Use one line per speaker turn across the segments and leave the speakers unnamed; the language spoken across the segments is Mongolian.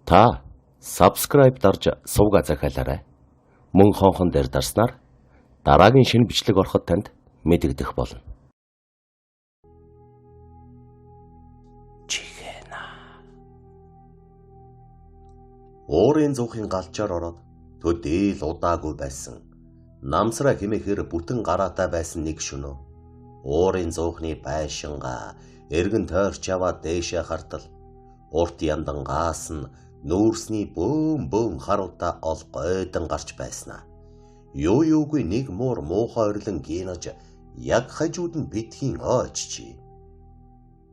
Та subscribe дарж сувга захиалаарай. Мөн хонхон дээр дарснаар дараагийн шинэ бичлэг ороход танд мэдэгдэх болно. Чихэна. Уурын зуухын галчаар ороод төдийл удаагүй байсан. Намсраа хэмэхээр бүтэн гараатай байсан нэг шөнө. Уурын зуухны байшингаа эргэн тойрч яваад дээшээ хартал урт яндангаас нь нүүрсний бөөм харуудаа ол гойдон гарч байснаа. Юугүй нэг муухай орлон гинаж яг хажууд нь битхийн ойччи.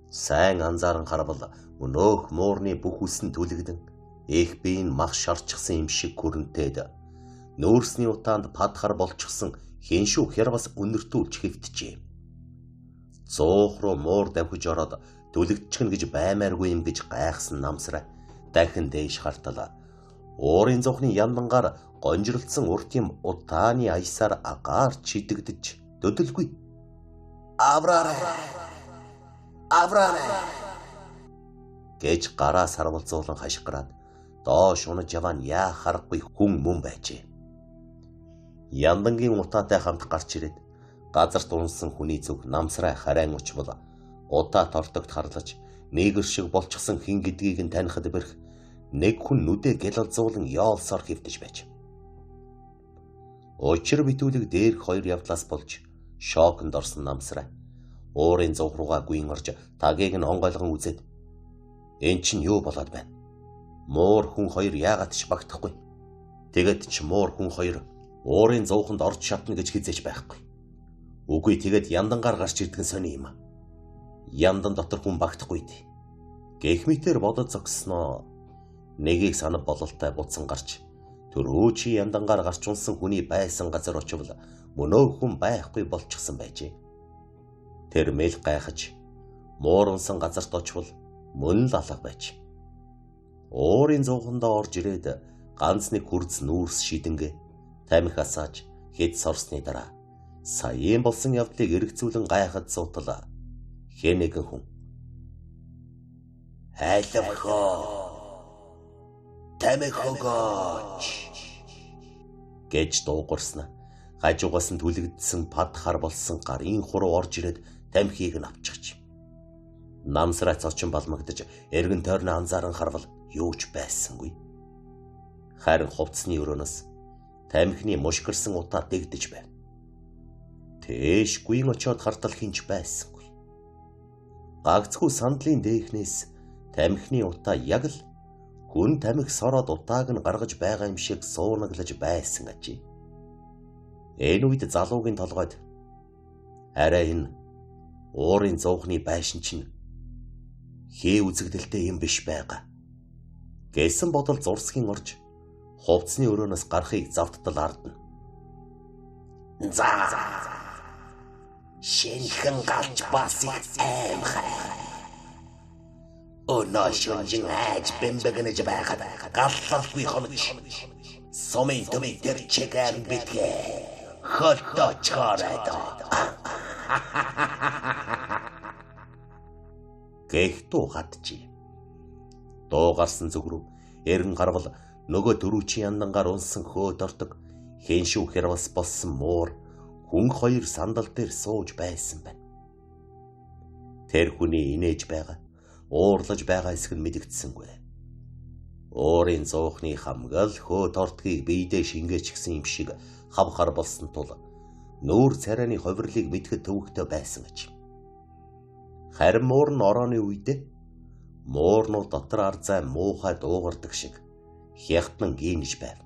Сайн анзааран харвал өнөөх муурны бүх үс нь түлэгдэн их биеийн мах шарчсан юм шиг хүрэнтэд нүүрсний утаанд падхар болчихсон хиншүү хярвас өнөртүүлж хэвтжээ. Зуух руу муур давхиж ороод түлэгдчихнэ гэж баймааргүй юм гэж гайхсан намсраа дахин дээш хартала. Уурын зуухны яндангаар гонжирлцсан урт юм утааны аясаар агаар чидэгдэж дөдөлгүй. Авраарэ гэж гараа сарвалзуулан хашгираад доош унаж яваа нь яа харахгүй хүн мөн байжээ. Яндангийн утаатай хамт гарч ирээд газарт унсан хүний зүг намсраа харайн учвал утаа тортогт харлаж нэгэр шиг болчихсон хин гэдгийг нь танихад бэрх нэг хүн нүдэ гялалзуулан яолсоор хэвтэж байж. Учир битүүлэг дээрх хоёр явдлаас болж шоконд орсон намсраа уурын зуг руугаа гүйн орж тагийг нь онгойлгон үзээд эн чинь юу болоод байна? Муур хүн хоёр яагаад ч багтахгүй. Тэгэд ч муур хүн хоёр уурын зууханд орж шатна гэж хизээж байхгүй. Үгүй тэгэд яндангаар гарч ирдгэн сони юм. Яндан дотор хүн багтахгүй дээ. Гэх бодод зогсноо. Нэгийг санав бололтой буцсан гарч төрөөчи яндангаар гарч унсан хүний байсан газар очивол мөнөө хүн байхгүй болчихсон байжээ. Тэр мэл гайхаж муурунсан газарт очивол мөн л алга байж. Уурын зуухандаа орж ирээд ганц нэг хурц нүүрс шидэнгэ тамхи асааж хэд сорсны дараа саяын болсон явдлыг эргцүүлэн гайхад суутала. Хэн нэгэн хүн хайлавхоо тамхигооч гэж дуугарснаа хажуугаас нь түлэгдсэн падхар болсон гарын хуруу орж ирээд тамхиг нь авчихж. Намсраа цочин балмагдаж эргэн тойрны анзааран харвал юу ч байсангүй. Харин хувцсны өрөөнөөс тамхины мушгирсан утаа дэгдэж байв. Тэш гүйн очоод хартал хинч байсангүй. Гагцхүү сандлын дээхнээс тамхины утаа яг л хүн тамхи сороод утааг нь гаргаж байгаа юм шиг суунаглаж байсан ажээ. Энэ үед залуугийн толгойд арай энэ уурын зуухны байшин чинь хээ үзэгдэлтэй юм биш байгаа гэсэн бодол зурсхийн орж хувцсны өрөөнөөс гарахыг завдтал ардна. За шинхэн галч бас аимхай. Өнөө шөнжин айж бэмбэгнэж байгаад галлалгүй хонож сумын төмийг тэр чигэн битгээ хоточхорээд гэхтүү хатжи. Дуугарсан зүг рүү эргэн гарвал нөгөө дөрүүчийн яндангаар унсан хөөд ортог хэншүү хэрвас болсон муур хүн хоёр сандал дээр сууж байсан байна. Тэр хүний инээж байгаа уурлаж байгаа эсэх нь мэдэгдсэнгүй. Уурын зуухны хамгаал хөөд ортгийг биедээ шингээчихсэн юм шиг хавхар болсон тул нүүр царайны ховирлыг мэдхэд төвөгтэй байсан гэж. Харин муур нь орооны үедээ муурнууд дотор арзай муухай дуугардаг шиг хягтнан гинж байв.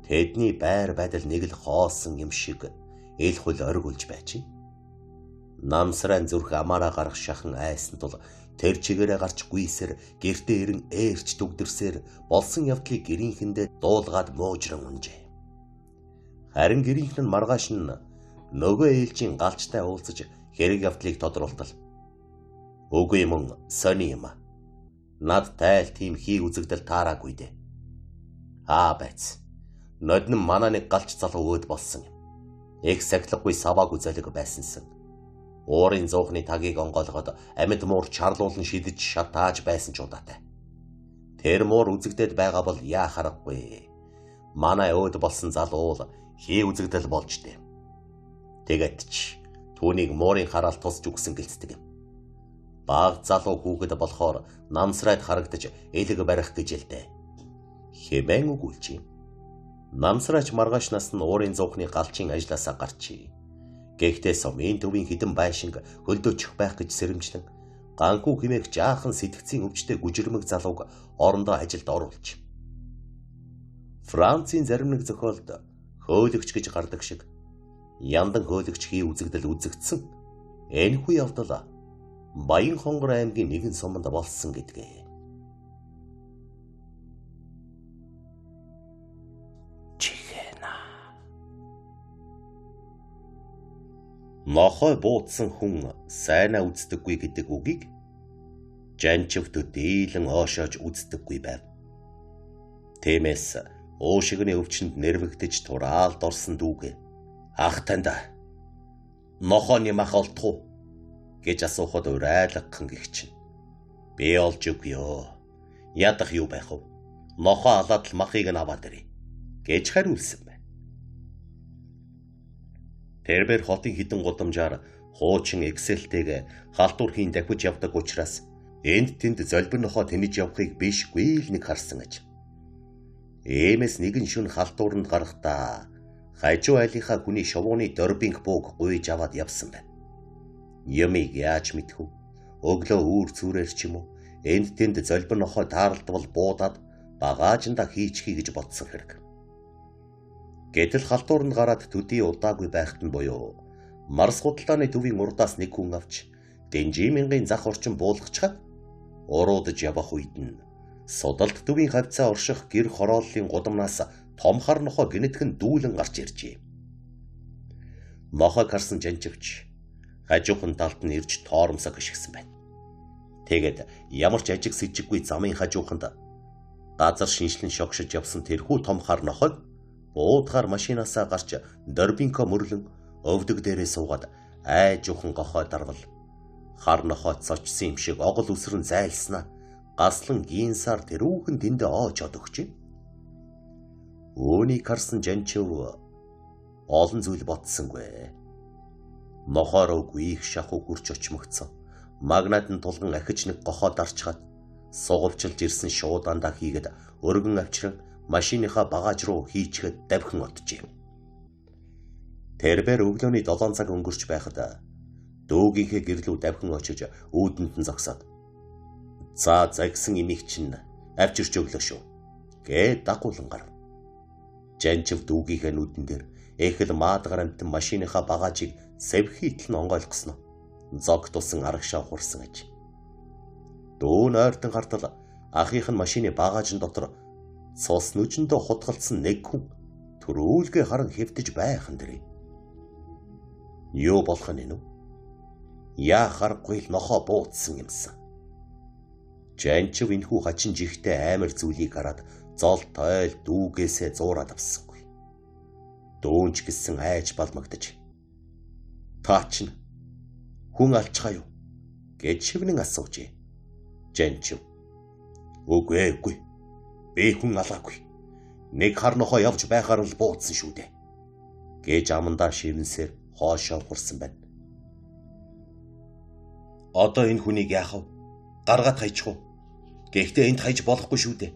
Тэдний байр байдал нэг л хоосон юм шиг эл хөл оргилж байж. Намсраа зүрх амаараа гарах шахан айсан тул тэр чигээрээ гарч гүйсээр гэртээ ирэн ээрч дүгдэрсээр болсон явдлыг гэрийнхэндээ дуулгаад муужран унжээ. Харин гэрийнхэн нь маргааш нь нөгөө ээлжийн галчтай уулзаж хэрэг явдлыг тодруултал. Үгүй мөн сони юм. Над тайл тийм хий үзэгдэл таараагүй дээ. Байц. Нодн манай нэг галч залуу өөд болсон юм. Их сахилгагүй савааг үзэлэг байсансан. Уурын зуухны тагийг онгойлгоод амьд муур чарлуулан шидэж шатааж байсан ч удаатай. Тэр муур үзэгдээд байгаа бол яах аргагүй. Манай өөд болсон залуу хий үзэгдэл болж дээ. Тэгээд ч түүнийг муурын хараал тусж үгсэн гэлцдэг юм. Баг залуу хүүхэд болохоор намсраад харагдаж элэг барих гэж л дээ. Хэмээн өгүүлж юм. Намсраач маргааш нас нь уурын зуухны галчийн ажлаасаа гарчээ. Гэхдээ сумын төвийн хідэн байшинг хөлдөөчих байх гэж сэрэмжлэн ганхүү хэмээх жаахан сэтгцийн өвчтэй гүжирмэг залууг орондоо ажилд оруулж. Францын зарим нэг зохиолд хөөлөгч гэж гардаг шиг яндан хөөлөгч хий үзэгдэл үзэгдсэн энэхүү явдал Баянхонгор аймгийн нэгэн суманд болсон гэдгээ. Чихэна. Нохой буудсан хүн сайнаа үздэггүй гэдэг үгийг жанчивт дийлэн оошоож үздэггүй байв. Тиймээс уушигны өвчнөд нэрвэгдэж тураалд орсон дүүгээ ах танда нохооны мах олдох гэж асуухад урайлгхан гихчин. Би олж өгье ёо. Ядах юу байх вэ? Нохоо алаад л махыг нь аваад ирье гэж хариулсан байна. Тэрбэр хотын хідэн гудамжаар хуучин экселтэйг халтур хийн давхиж явдаг учраас энд тэнд золбир нохоо тэнэж явахыг бишгүй л нэг харсан аж. Иймээс нэгэн шөнө халтууранд гарахдаа хажуу айлынхаа хүний шовууны дорбинг бууг гуйж аваад явсан байна. Юмыг яаж мэдэх вэ? Өглөө үүр зүрээр ч юм уу энд тэнд золбир нохой тааралдвал буудаад багаажинда хийчихье гэж бодсон хэрэг. Гэтэл халтууранд гараад төдий удаагүй байхад нь буюу Марс худалдааны төвийн урдаас нэг хүн авч Дэнжимингийн зах орчин буулгачаад уруудаж явах үед нь судалт төвийн хавцаа орших гэр хорооллын гудамнаас том хар нохой гинэтхэн дүүлэн гарч иржээ. Нохой харсан жанчивч хажуухан талд нь ирж тоормсоо гიშгсэн байна. Тэгээд ямар ч ажиг сэжиггүй замын хажууханд газар шинжлэн шогшиж явсан тэрхүү том хар нохойг буудгаар машинаасаа гарч дорбинко мөрлөн өвдөг дээрээ суугаад айжуухан гохой дарвал хар нохой цочсон юм шиг огол үсрэн зайлснаа гаслан гин сар тэрүүхэн тэндэ оочод өгч. Үүнийг харсан жанчив олон зүйл бодсонгүй. Нохороо гүйх шахуу хурч очмогцсон. Магнат нь тулган ахиж нэг гохоо дарчгаад сугавчилж ирсэн шуудандаа хийгээд өргөн авчран машиныхаа багаж руу хийчгээд давхин отжээ. Тэрбэр өглөөний 7 цаг өнгөрч байхад дүүгийнхээ гэрлүү давхин очиж үүдэнд нь зогсоод за загсан имийг чинь авчирч өглөө шүү гээд дагуулan гарав. Жанчив дүүгийнхээ нүдэн дээр эхэл маадгар амтан машиныхаа багажийг сэвхийтэл нь онгойлгосноо зог тусан арагшаа хурсан аж. Дүүн ойртон хартал ахийнх нь машины багажин дотор цус нүжиндөө хутгалцсан нэг хүн төрүүлгээ харан хэвтэж байхан дэрээ. Юу болох нь вэ? Яахаргүй л нохоо буудсан юмсан. Жанчив энхүү хачин жигтэй амар зүйлийг хараад зол тойл дүүгээсээ зуураад авсангүй. Дүүнч гисэн айж балмагдаж та чинь хүн алчгаа юу гэж шивнэн асуужээ. Жанчив үгүй би хүн алаагүй. Нэг хар нохоо явж байхаар л буудсан шүү дээ гэж амандаа шивнсээр хоошоо хурсан байна. Одоо энэ хүнийг яах вэ? Гаргаад хайчих уу? Гэхдээ энд хайж болохгүй шүү дээ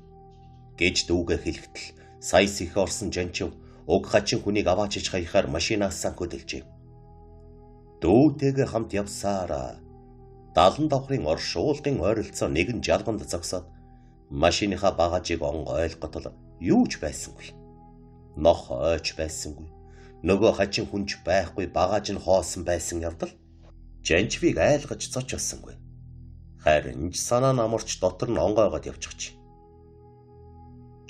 гэж дүүгээ хэлэхдээ саяс их орсон жанчив уг хачин хүнийг аваач иж хаяхаар машинаасаа хөдөлжээ. Дүүтэйгээ хамт явсаар 70 давхрын оршуулгын ойролцоо нэгэн жалганд зогсоод машиныхаа багажийг онгойлготол юу ч байсангүй. Нох ойч байсангүй. Нөгөө хачин хүнч байхгүй багаж нь хоосон байсан явдал жанчвыг айлгаж цочолсонгүй. Харин ч санаа намарч дотор нь онгойгоод явчихчих.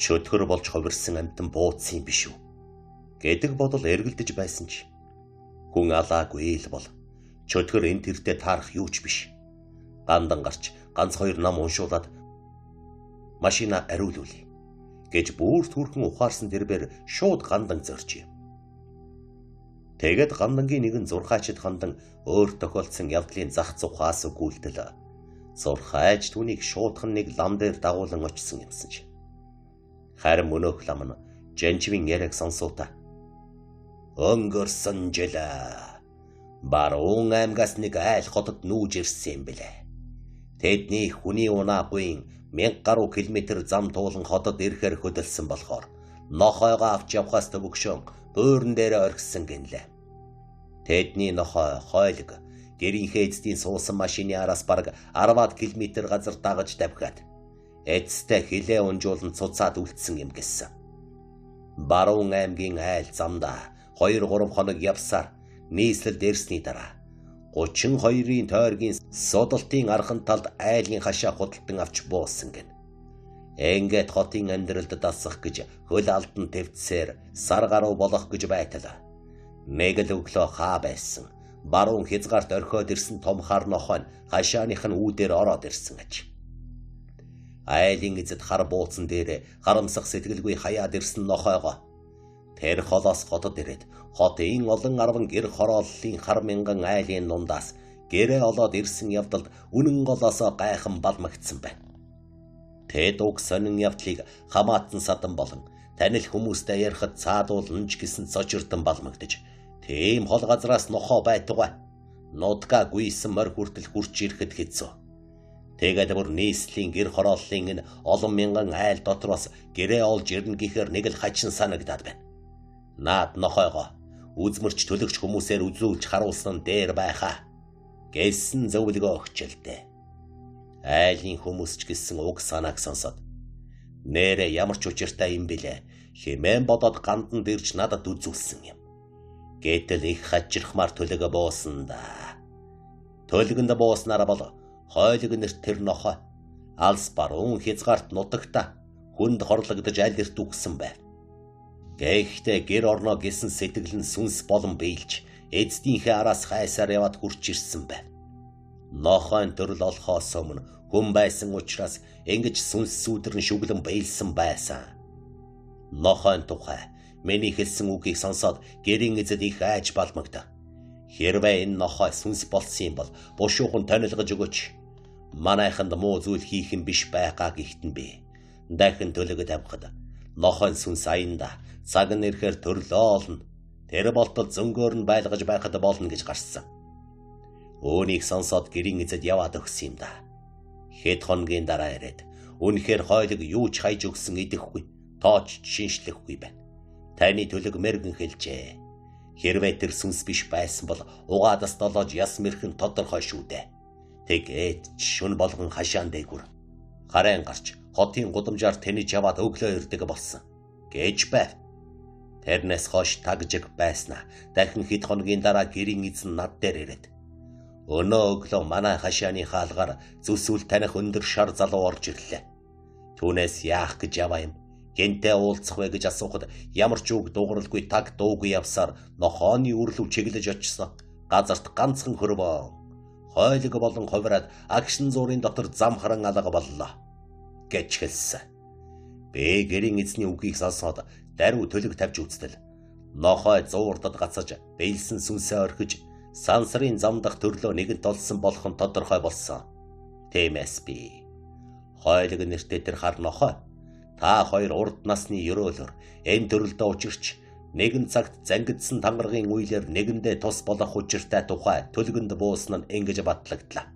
Чөтгөр болж ховирсан амтан буудсан юм биш үү гэдэг бодол эргэлдэж байсан ч хүн алаагүй л бол чөтгөр энэ тэртээ таарах юу ч биш. Гандан гарч ганц хоёр нам уншуулад машина ариулуулъя гэж бүр түрхэн ухаарсан тэрбээр шууд гандан зоржээ. Тэгээд гандангийн нэгэн зурхаачд хандан өөр тохиолдсон явдлын зах зугаас өгүүлтэл Зурхайж түүнийг шуудхан нэг лам дээр дагуулan очсон юмсан ч. Харин мөнөөх лам нь Жанживын яриаг сонсоотаа. Өнгөрсөн жил Баруун аймгаас нэг айл хотод нүүж ирсэн юм билээ. Тэдний хүний унаагүй 1000 гаруй километр зам туулан хотод ирэхээр хөдөлсөн болохоор нохойгоо авч явхаас төвөгшөн буурн дээр орхисон гинлээ. Тэдний нохой хойлог гэрийнхээ эцдийн суусан машины араас бараг 10 км газар дагаж давхиад эцэстээ хилээ унжуулан цуцаад үлдсэн юм гэсэн. Баруун аймгийн айл замдаа 2-3 хоног явсаар нийслэлд ирсний дараа 32-ийн тойргийн судалтын архан талд айлын хашаа худалдан авч буусан гэн. Ингээд хотын амьдралд дасах гэж хөл алдан твцсээр сар гаруй болох гэж байтал. Нэг л өглөө хаа байсан. Баруун хязгаарт орхиод ирсэн том хар нохой нь хашааных нь үүдээр ороод ирсэн аж. Айлын эзэд хар бууцсан дээр харамсах сэтгэлгүй хаяад ирсэн нохойгоо тэр холоос хотод ирээд хотын олон 10 гэр хорооллын хар мянган айлын дундаас гэрээ олоод ирсэн явдалд үнэн голоосоо гайхан балмагдсан байна. Тэд уг сонин явдлыг хамаатан садан болон танил хүмүүстэй ярихад цаадуулнч гэсэн цочирдон балмагдаж тийм хол газраас нохоо байтугай нутгаа гүйсэн морь хүртэл хурж ирэхэд хэцүү. Тэгээд бүр нийслэлийн гэр хорооллын энэ олон мянган айл дотроос гэрээ олж ирнэ гэхээр нэг л хачин санагдаад байна. Наад нохойгоо үзмэрч төлөгч хүмүүсээр үзүүлж харуулсан дээр байхаа гэсэн зөвлөгөө өгчлээ. Айлын хүмүүс ч гэсэн уг санааг сонсоод нэрэ ямар ч учиртай юм бэлээ хэмээн бодоод ганданд ирж надад үзүүлсэн юм. Гэтэл их хачирхмаар төлөгөө буусан да. Төлгөнд бууснараа бол хойлог нэрт тэр нохой алс баруун хязгаарт нутагта хүнд хорлогдож аль эрт үгсэн байв. Гэхдээ гэр орно гэсэн сэтгэл нь сүнс болон биелж эцдийнхээ араас хайсаар яваад хурч ирсэн байв. Нохойн төрөл олохоос өмнө хүн байсан учраас ингэж сүнс сүудэрн шүглэн биелсэн байсан. Нохойн тухай миний хэлсэн үгийг сонсоод гэрийн эзэд их айж балмагда. Хэрвээ энэ нохой сүнс болсон юм бол бушуухан тонилгож өгөөч. Манайханд муу зүйл хийх юм биш байгаа гихтэн би. Дахин төлөгөд авахад нохойн сүнс аянда цаг нь ирэхээр төрлөө олно. Тэр болтол зөнгөөр нь байлгаж байхад болно гэж гарсан. Үүнийг сонсоод гэрийн эзэд яваад өгсөн юм да. Хэд хоногийн дараа ирээд үнэхээр хойлог юу ч хайж өгсөн идэхгүй, тооч шинжлэхгүй байна. Таны төлөг мэргэн хэлжээ. Хэрвээ тэр сүнс биш байсан бол угаадас долоож яс мэрхэн тодорхой шүү дээ. Тэгээд шүн болгон хашаан дээгүр харайн гарч хотын гудамжаар тэнэж яваад өглөө ирдэг болсон гэж байв. Тэрнээс хойш тагжиг байснаа дахин хэд хоногийн дараа гэрийн эзэн над дээр ирээд өнөө өглөө манай хашааны хаалгаар зүсүүл таних өндөр шар залуу орж ирлээ. Түүнээс яах гэж яваа юм? Гэнтэй уулзах вэ гэж асуухад ямар ч үг дууралгүй таг дуугүй явсаар нохооны үрлөв чиглэж очсон. Газарт ганцхан хөрвөө. Хойлог болон хувраад агшин зуурын дотор зам харан алга боллоо гэж хэлсэн. Би гэрийн эзний үгийг сонсоод даруй төлөг тавьж үзтэл нохой зуурдад гацаж бэлсэн сүнсээ орхиж сансрын зам дах төрлөө нэгэнт олсон болох нь тодорхой болсон. Тиймээс би хойлог нэртэй тэр хар нохой та хоёр урд насны ёроолоор энэ төрөлдөө учирч нэгэн цагт зангидсан тангаргийн үеэр нэгэндээ тус болох учиртай тухай төлгөнд буусан нь ингэж батлагдлаа.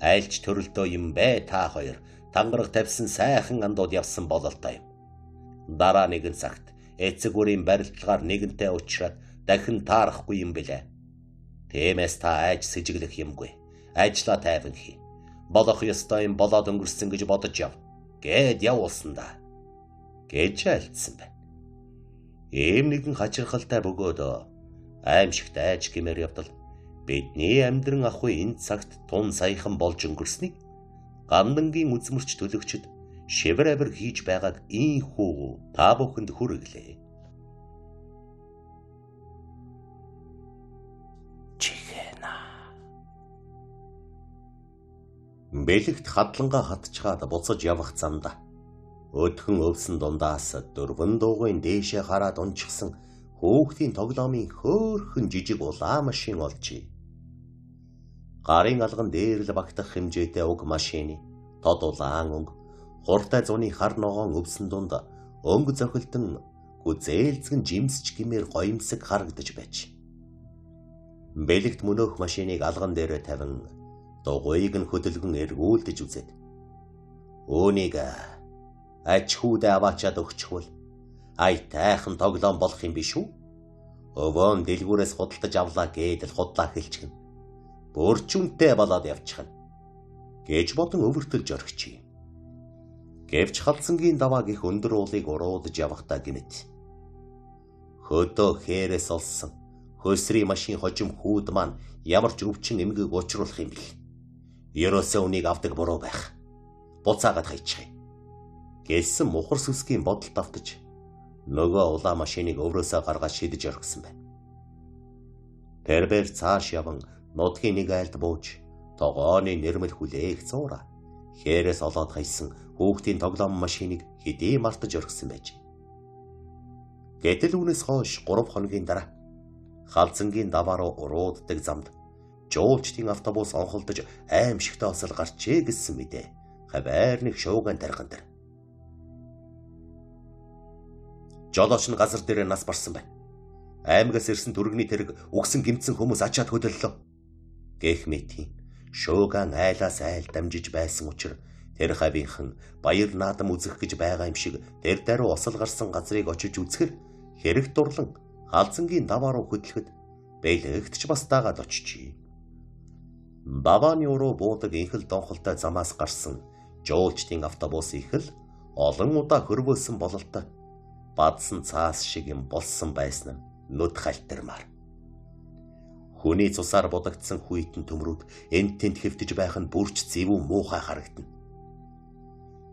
Айлч төрөлдөө юм бэ та хоёр тангараг тавьсан сайхан андууд явсан бололтой юм. Дараа нэгэн цагт эцэг үрийн барилдлагаар нэгэнтэй уулзраад дахин таарахгүй юм билээ. Тиймээс та айж сэжиглэх юмгүй. Ажлаа тайван хий. Болох ёстой юм болоод өнгөрсөн гэж бодож яв. Гэд явуулсан да. Гэж альцсан байна. Ийм нэгэн хачирхалтай бөгөөд аимшигт айж гэмээр явдал бидний амьдран ахуй энэ цагт тун саяхан болж өнгөрснийг гандангийн үзмэрч төлөгчд шивэр авир хийж байгааг ийхүү та бүхэнд хүргэлээ. Чихэна. Бэлэгт хадлангаа хатчгаад буцаж явах замда өдхөн өвсөн дундаас дөрвөн дуугын дээшээ хараад унчихсан хүүхдийн тоглоомын хөөхөн жижиг улаан машин олжээ. Гарын алган дээр л багтах хэмжээтэй уг машины тод улаан өнгө хуртай зуны хар ногоон өвсөн дунд өнгө зохилтон гүзээлзгэн жимсч гимээр гоёмсог харагдаж байж. Бэлэгт мөнөөх машиныг алган дээрээ тавин дугуйг нь хөдөлгөн эргүүлдэж үзээд "Үүнийг аж хүүдээ аваачаад өгчихвөл ай тайхан тоглоом болох юм биш үү? Өвөн дэлгүүрээс худалдаж авлаа гээд л худлаа хэлчихнэ. Бүрчүнтэй болоод явчихна" гэж бодон өвөртөлж орхичээ. Гэвч халдсангийн давааг их өндөр уулыг уруудж явахдаа гинэт. Хөдөө хээрээс олсон хөөсрийн машин хожим хүүд маань ямар ч өвчин эмгэг учруулах юм бэл. Ерөөсөө үнийг авдаг буруу байх. Буцаагаад хайчих юм гэсэн мухар сүсгийн бодолд автаж нөгөө улаан машиныг өврөөсөө гаргаж шидэж орхисон байна. Тэрбээр цааш яван нутгийн нэг айлд бууж тогооны нэрмэл хүлээх зуура хээрээс олоод хайсан хүүхдийн тоглоом машиныг хэдий мартаж орхисон байж. Гэтэл үүнээс хойш 3 хоногийн дараа халдсангийн даваа руу урууддаг замд жуулчдын автобус онхолдож аимшигтай осол гарчээ гэсэн мэдээ хавар нэг шууган тархан дээр. Жолооч нь газар дээр нас барсан байна. Аймагаас ирсэн түргэний тэрэг үгсэн гимцэн хүмүүс ачаад хөдөллөө гэх мэтийн шууган айлаас айл дамжиж байсан учраас тэр хавийнхан баяр наадам үзэх гэж байгаа юм шиг тэр даруй осол гарсан газрыг очиж үзэхэр хэрэг дурлан халдсангийн даваа руу хөдлөхөд бэлэгт ч бас дагаад очижээ. Бавааны уруу буудаг инхэл донхолтой замаас гарсан жуулчдын автобус их л олон удаа хөрвөөсөн бололтой бадсан цаас шиг юм болсон байсан нь нүд халтармаар. Хүний цусаар будагдсан хүйтэн төмрүүд энд тэнд хэвтэж байх нь бүрч зэвүү муухай харагдана.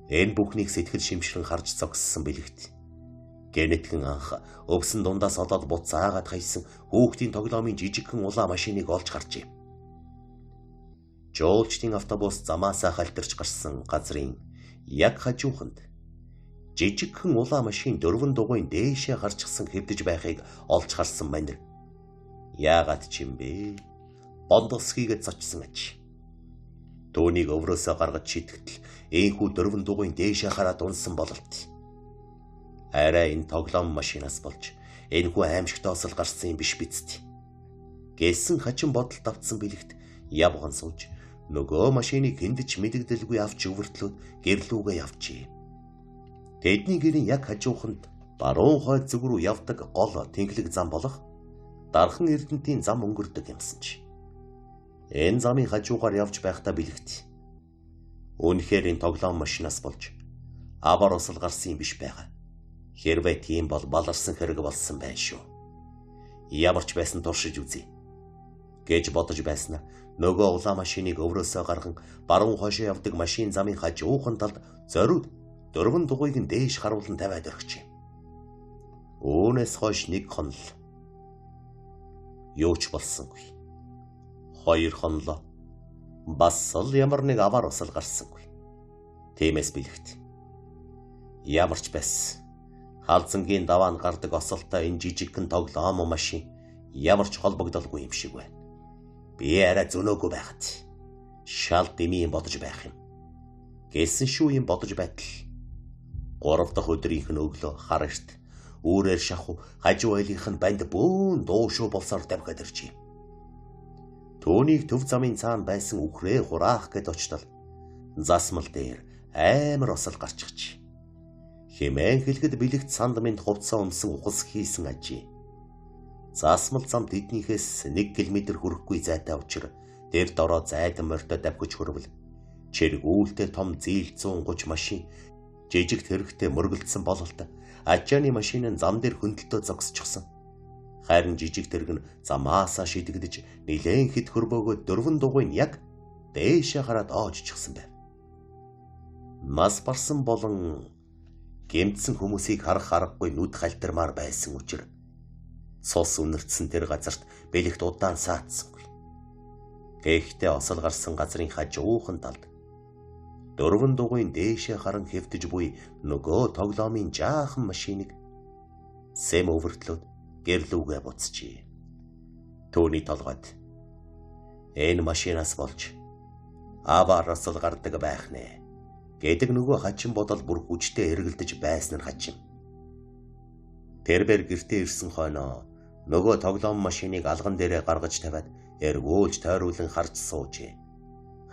Энэ бүхнийг сэтгэл шимшрэн харж зогссон бэлэгт гэнэтгэн анх өвсөн дундаас олоод буцаагаад хайсан хүүхдийн тоглоомын жижигхэн улаан машиныг олж харжээ. Жуулчдын автобус замаасаа халтарч гарсан газрын яг хажууханд жижигхэн улаан машин 4 дугуйн дээшээ гарчсан хэвдэж байхыг олж харсан манер. Яагаад ч юм бэ? Бондос хийгээд зочсон аж. Төөнийг өврөөсөө гаргаж шитгэл энхүү 4 дугуйн дээшээ хараад унсан бололт. Арай энэ тоглоом машинаас болж энхүү аимшигтай осол гарсан юм биш биз? Гэсэн хачин бодолд автсан бэлэгт явган сууж нөгөө машиныг хиндэж мэдэгдэлгүй авч өвөртлөөд гэрлүүгээ явжээ. Тэдний гэрийн яг хажууханд баруун хойд зүг рүү явдаг гол тэнхлэг зам болох дархан эрдэнтийн зам өнгөрдөг юмсан ч. Энэ замын хажуугаар явж байхдаа бэлэгт үнэхээр энэ тоглоом машинаас болж авар осол гарсан юм биш байгаа. Хэрвээ тийм бол баларсан хэрэг болсон байх шүү. Ямар ч байсан туршиж үзье гэж бодож байснаа нөгөө улаан машиныг өврөөсөө гарган баруун хойшоо явдаг машин замын хажуухан талд зориуд 4 дугуйг нь дээш харуулan тавиад орхижээ. Үүнээс хойш нэг хонол юу ч болсонгүй. 2 хонолоо бас л ямар нэг авар осол гарсангүй. Тиймээс бэлэгт ямар ч байсан халдсангийн даваанд гардаг осолтой энэ жижигхэн тоглоом машин ямар ч холбогдолгүй юм шиг байна. Би арай зөнөөгүй байхад шал дэмий бодож байх юм гэсэн шүү юм бодож байтал 3 дахь өдрийнх нь өглөө хар эрт үүрээр шахуу хажуу айлынх нь банд бөөн дуушуу болсоор давхад иржээ. Төөнийг төв замын цаана байсан үхрээ хураах гэд очтол засмал дээр амар осол гарчихж. Хэмээн хэлэхэд бэлэгт санд минь хувцас өмсөн ухас хийсэн ажээ. Засмал зам тэднийхээс 1 км хүрэхгүй зайтай учраас дээр дороо зайдан морьтой давхиж хөрвөл чиргүүлтэй том зээл 130 машин жижигт хэрэгтэй мөргөлдсөн бололтой ачааны машин нь зам дээр хөндлөлтөө зогсчихсон. Харин жижиг тэрэг нь замаасаа шидэгдэж нилээн хэд хөрбөөгөө 4 дугуйн яг дээшээ хараад оожчихсан байв. Нас барсан болон гэмтсэн хүмүүсийг харах аргагүй нүд халтармаар байсан учраас цус үнэртсэн тэр газарт бэлэгт удаан саацсангүй. Гэхдээ осол гарсан газрын хажуухан талд 4 дугуйн дээшээ харан хэвтэж буй нөгөө тоглоомын жаахан машиныг сэм өвөртлөөд гэрлүүгээ буцжээ. Төөний толгойд Энэ машинаас болж аваар осол гардаг байх нэ гэдэг нөгөө хачин бодол бүр хүчтэй эргэлдэж байсан нь хачин. Тэрбэр гэртээ ирсэн хойноо нөгөө тоглоом машиныг алган дээрээ гаргаж тавиад эргүүлж тойруулан харж суужээ.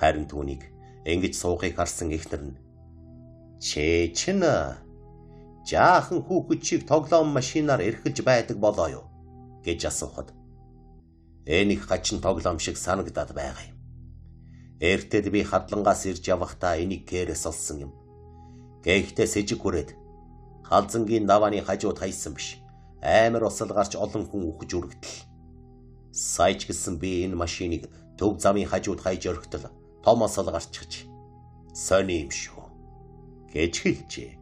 Харин түүнийг ингэж суухыг харсан эхнэр нь "Чи чинь жаахан хүүхэд шиг тоглоом машинаар эрхэлж байдаг болоо юу?" гэж асуухад "Энийг хачин тоглоом шиг санагдаад байгаа юм. Эртэд би хадлангаас ирж явахдаа энийг кээрээс олсон юм. Гэхдээ сэжиг хүрээд халзангийн давааны хажууд хайсан биш. Амар осол гарч олон хүн үхэж үргэлтэл. Сайч гэсэн би энэ машиныг төв замын хажууд хайж өргөтөл том осол гарчиж. Сони юм шүү" гэж хэлжээ.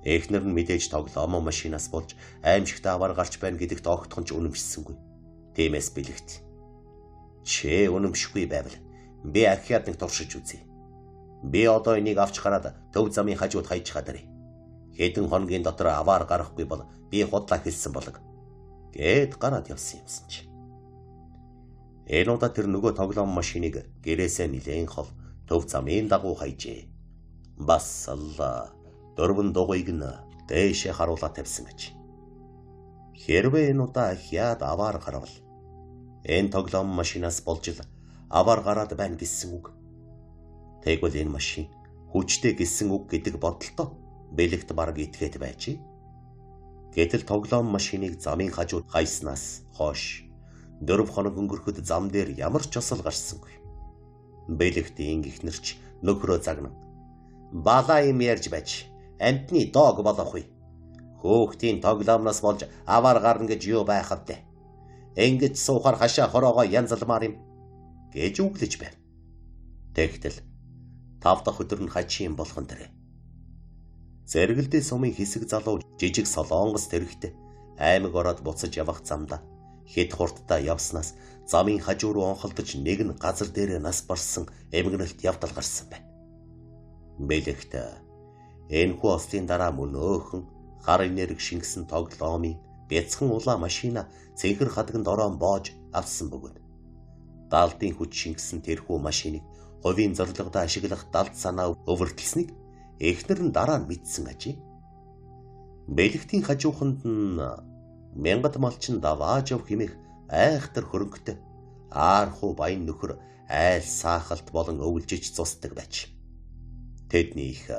Эхнэр нь мэдээж тоглоом машинаас болж аимшигт аваар гарч байна гэдэгт огтхон ч үнэмшсэнгүй. Тиймээс бэлэгт "Чи үнэмшгүй байвал би ахиад нэг туршиж үзье. Би одоо энийг авч гараад төв замын хажууд хайж чадарыг. Хэдэн хоногийн дотор аваар гарахгүй бол би худлаа хэлсэн болог" гэд гараад явсан юмсан чи. Энэ удаа тэр нөгөө тоглоом машиныг гэрээсээ нилээн хол төв замын дагуу хайжээ. Бас алла дөрвөн дугуйг нь дээшээ харуулаад тавьсан гэж. Хэрвээ энэ удаа ахиад аваар гарвал энэ тоглоом машинаас болж л аваар гараад байна гэсэн үг. Тэгвэл энэ машин хүчтэй гэсэн үг гэдэг бодолтой бэлэгт бараг итгээд байж. Гэтэл тоглоом машиныг замын хажууд хайснаас хойш 4 хоног өнгөрөхөд зам дээр ямар ч осол гарсангүй. Бэлэгтийн ихнэрч нөхрөө загнан "Балаа юм ярьж байж амтны дог болохгүй. Хөөхтийн тоглоомноос болж аваар гарна гэж юу байх вэ? Ингэж суухаар хашаа хороогоо янзалмаар юм" гэж үглэж байна. Тэгтэл 5 дахь өдөр нь хачин болгон тэрэ. Зэрэгэлдээ сумын хэсэг залуу жижиг солонгос тэрэгтэй аймаг ороод буцаж явах замда хэд хурдтай явснаас замын хажуу руу онхолдож нэг нь газар дээр нас барсан эмгэнэлт явдал гарсан байна. Бэлэгт энэхүү ослын дараа мөн өөхөн хар энерги шингэсэн тоглоомын бяцхан улаан машина цэнхэр хадганд ороон боож авсан бөгөөд даалдын хүч шингэсэн тэрхүү машиныг хувийн зорилгодоо ашиглах далд санаа өвөртлсэнийг эхнэр нь дараа нь мэдсэн ажээ. Бэлэгтийн хажууханд нь мянгат малчин давааж ав хэмээх айхтар хөрөнгөтэй аархуу баян нөхөр айл саахалт болон өвлжиж цусдаг байж. Тэднийх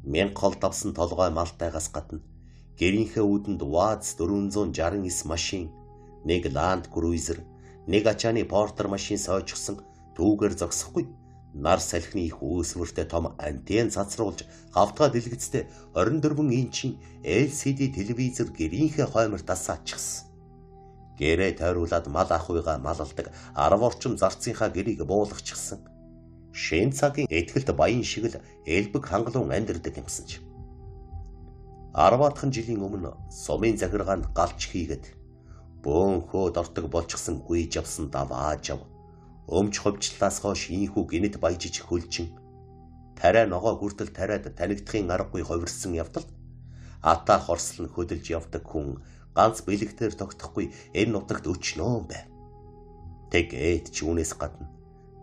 1000 хол давсан толгой малтайгаас гадна гэрийнхээ үүдэнд ВАЗ 469 машин, нэг Land Cruiser, нэг ачааны Porter машин сойжгсон түүгээр зогсохгүй нар салхины их үүсвэртэй том антен цацруулж хавтгаа дэлгэцтэй 24 инчийн LCD телевизэр гэрийнхээ хоймор тасаачихсан. Гэрээ тойруулаад мал ахуйгаа малалдаг 10 орчим зарцынхаа гэрийг буулгачихсан. Шин цагийн этгэлт баян шиг л элбэг хангалуун амьдардаг юмсан ч. 10-аахан жилийн өмнө сумын захиргаанд галч хийгээд бөөнхөө дортог болчихсон гүйж авсан давааж ав. Өмч ховчлаас хойш ийхүү гинэт баяжиж хөлжин тариа ногоо хүртэл тариад танигдахын аргагүй ховирсан явдал ата хорслон хөдөлж явдаг хүн ганц бэлэгтээр тогтохгүй энэ нутагт өчнөө байв. Тэгээд ч үүнээс гадна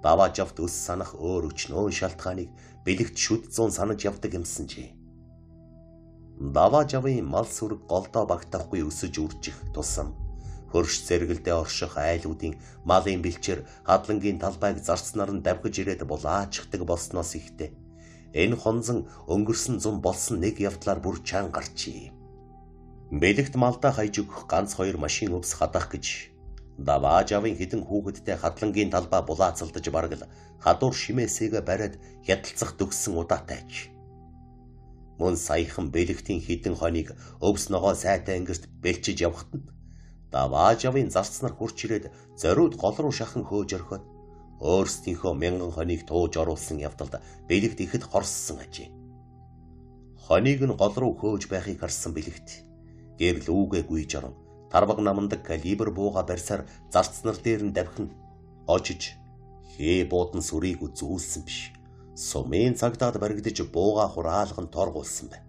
давааж авт өс санах өөр өчнөө шалтгааныг бэлэгт шүд зүүн санаж явдаг юмсан чи. Давааж авын мал сүрэг голдоо багтахгүй өсөж үржих тусам хөрш зэрэгэлдээ орших айлуудын малын бэлчээр хадлангийн талбайг зарцнаар нь давхиж ирээд булаачдаг болсноос ихтэй энэ хонзон өнгөрсөн зам болсон нэг явдлаар бүр чан гарчээ. Бэлэгт малдаа хайж өгөх ганц 2 машин өвс хадах гэж давааж авын хідэн хүүхэдтэй хадлангийн талбай булаацалдаж бараг л хадуур шимээсэгээ бариад хяталцах дөгсөн удаатайч. Мөн саяхан бэлэгтийн хідэн хоныг өвс ногоо сайтай ангирт бэлчиж явахт нь давааж авын зарцнаар хурч ирээд зориуд гол руу шахан хөөж орхиод өөрсдийнхөө 1000 хоныг тууж оруулсан явдалд бэлэгт ихэд хорссон ажээ. Хоныг нь гол руу хөөж байхыг харсан бэлэгт гэр лүүгээ гүйж орон тарбаг намандаг калибр бууга барьсаар зарцнаар дээр нь давхин очиж хээ буудан сүрийг үзүүлсэн биш. Сумын цагдаад баригдаж бууга хураалган торгуулсан байна.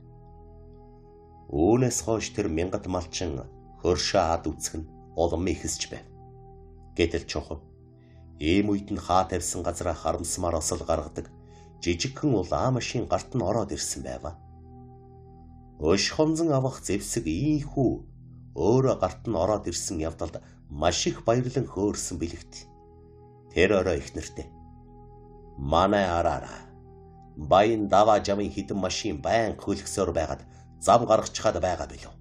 Үүнээс хойш тэр мянгат малчин хөршөө ад үцгэн улам ихэсч байв. Гэтэл чухам Ийм үед нь хаа тавьсан газараа харамсмаар осол гаргадаг жижигхэн улаан машин гарт нь ороод ирсэн байваа. Өш хонзон авах зэвсэг ийхүү өөрөө гарт нь ороод ирсэн явдалд маш их баярлан хөөрсөн бэлэгт. Тэр орой их нэртэй. Манай араараа баян даваа жамын хідэн машин байн хөлгсөөр байгаад зам гаргачихад байгаа билүү.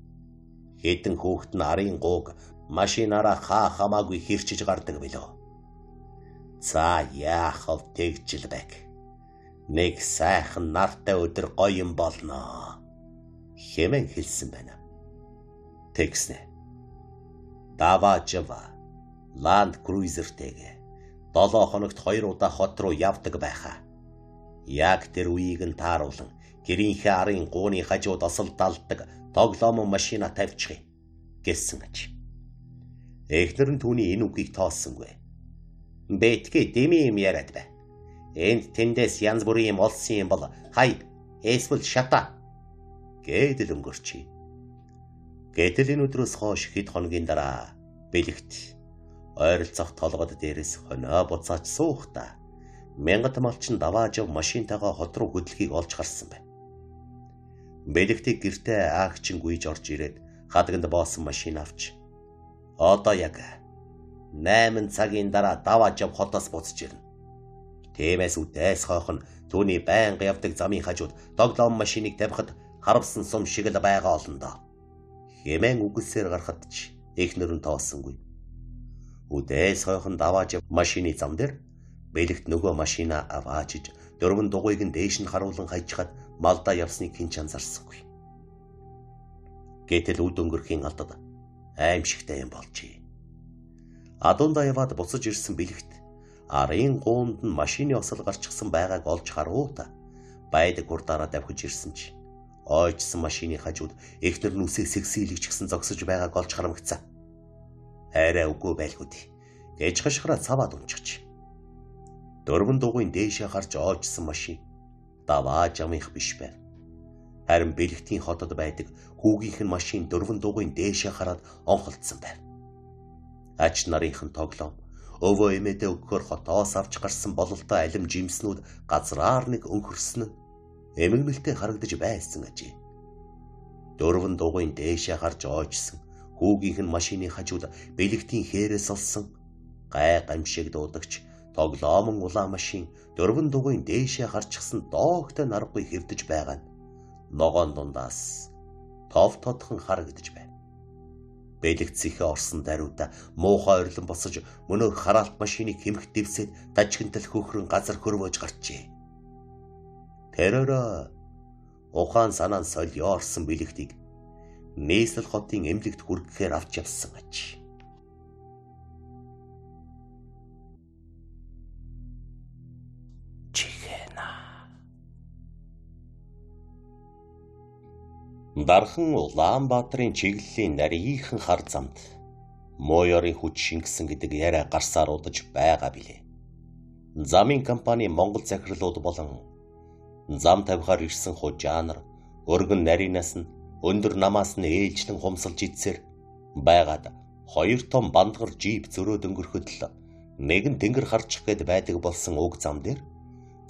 Хэдэн хүүхэд нь арын гууг машинаараа хаа хамаагүй хэрчиж гардаг билүү. За яах вэ тэгжил байг. Нэг сайхан нартай өдөр гоё юм болно хэмээн хэлсэн байна. Тэгснэ. Даваа жава Land Cruiser-тэйгээ 7 хоногт 2 удаа хот руу явдаг байхаа. Яг тэр үеийг нь тааруулан гэрийнхээ арын гууны хажууд осол далдаг тоглоом машина тавьчихъя гэсэн аж. Эхнэр нь түүний энэ үгийг тооссонгүй. Бэтгэ дэми юм яриад бай. Энд тэндээс янз бүрийн юм олсон юм бол хай эсвэл шата гэдэл өнгөрчий. Гэтэл энэ өдрөөс хойш хэд хоногийн дараа бэлэгт ойролцох толгод дээрээс хоноо буцааж суухта мянгат малчин даваа жав машинтайгаа хот руу хөдлөхийг олж харсан байна. Бэлэгтийг гэртээ аагчин гүйж орж ирээд хадганд боосон машин авч одоо яг 8 цагийн дараа даваа жав хотоос буцаж ирнэ. Тиймээс үдээс хойх нь түүний байнга явдаг замын хажууд тоглоом машиныг тавихад харавсан сум шиг л байгаа олон доо. Хэмээн үгэлсээр гарахад ч эхнэр нь тооссонгүй. Үдээс хойхон давааж машины зам дээр бэлэгт нөгөө машина аваачиж 4 дугуйг нь дээш нь харуулan хайчхад малдаа явсныг хэн ч анзаарсангүй. Гэтэл үд өнгөрхийн алдад аимшигтай юм болжээ. Адундаа яваад буцаж ирсэн бэлэгт арын гуунд нь машины осол гарчихсан байгааг олж харуута байдаг хурдаараа давхиж ирсэн ч ойчсан машины хажууд эхнэр нь үсээ сэгсийлэгчсэн зогсож байгааг олж харамгцаа. Арай үгүй байлгүй гэж хашгираа цаваад унчихч. 4 дугуйн дээшээ гарч ойчсан машин даваа жамынх биш байв. Харин бэлэгтийн хотод байдаг хүүгийнх нь машин 4 дугуйн дээшээ хараад онхолдсон байв. Ач нарынхан тоглоом өвөө эмээдээ өгөхөөр хотоос авч гарсан бололтой алим жимснүүд газраар нэг өнхөрсөн нь эмгэнэлтэй харагдаж байсан ажээ. 4 дугуйн дээшээ гарч ойчсан хүүгийнх нь машины хажууд бэлэгтийн хээрээс олсон гай гамшиг дуудагч тоглоомон улаан машин 4 дугуйн дээшээ гарчихсан доогтой наргагүй хэвдэж байгаа нь ногоон дундаас тов тодхон харагдаж байна. Бэлэгт сэхэ орсон даруйда муухай ойрлон босож мөнөөр хараалт машиныг хэмх дэвсээд дажгинтал хөхрөн газар хөрвөөж гарчээ. Тэрээр ухаан санаан солио орсон бэлэгтийг нийслэл хотын эмнэлэгт хүргэхээр авч явсан аж. Дархан Улаанбаатарын чиглэлийн нарийнхан хар замд Моёрын хүч шингэсэн гэдэг яриа гарсаар удаж байгаа билээ. Замын компани Монгол захирлууд болон зам тавихаар ирсэн хужаанар өргөн нарийнаас нь өндөр намаас нь ээлжлэн хумсалж идсээр байгаад 2 том бандгар жип зөрөөд өнгөрөхөд л нэгэн тэнгэр харчих гээд байдаг болсон уг зам дээр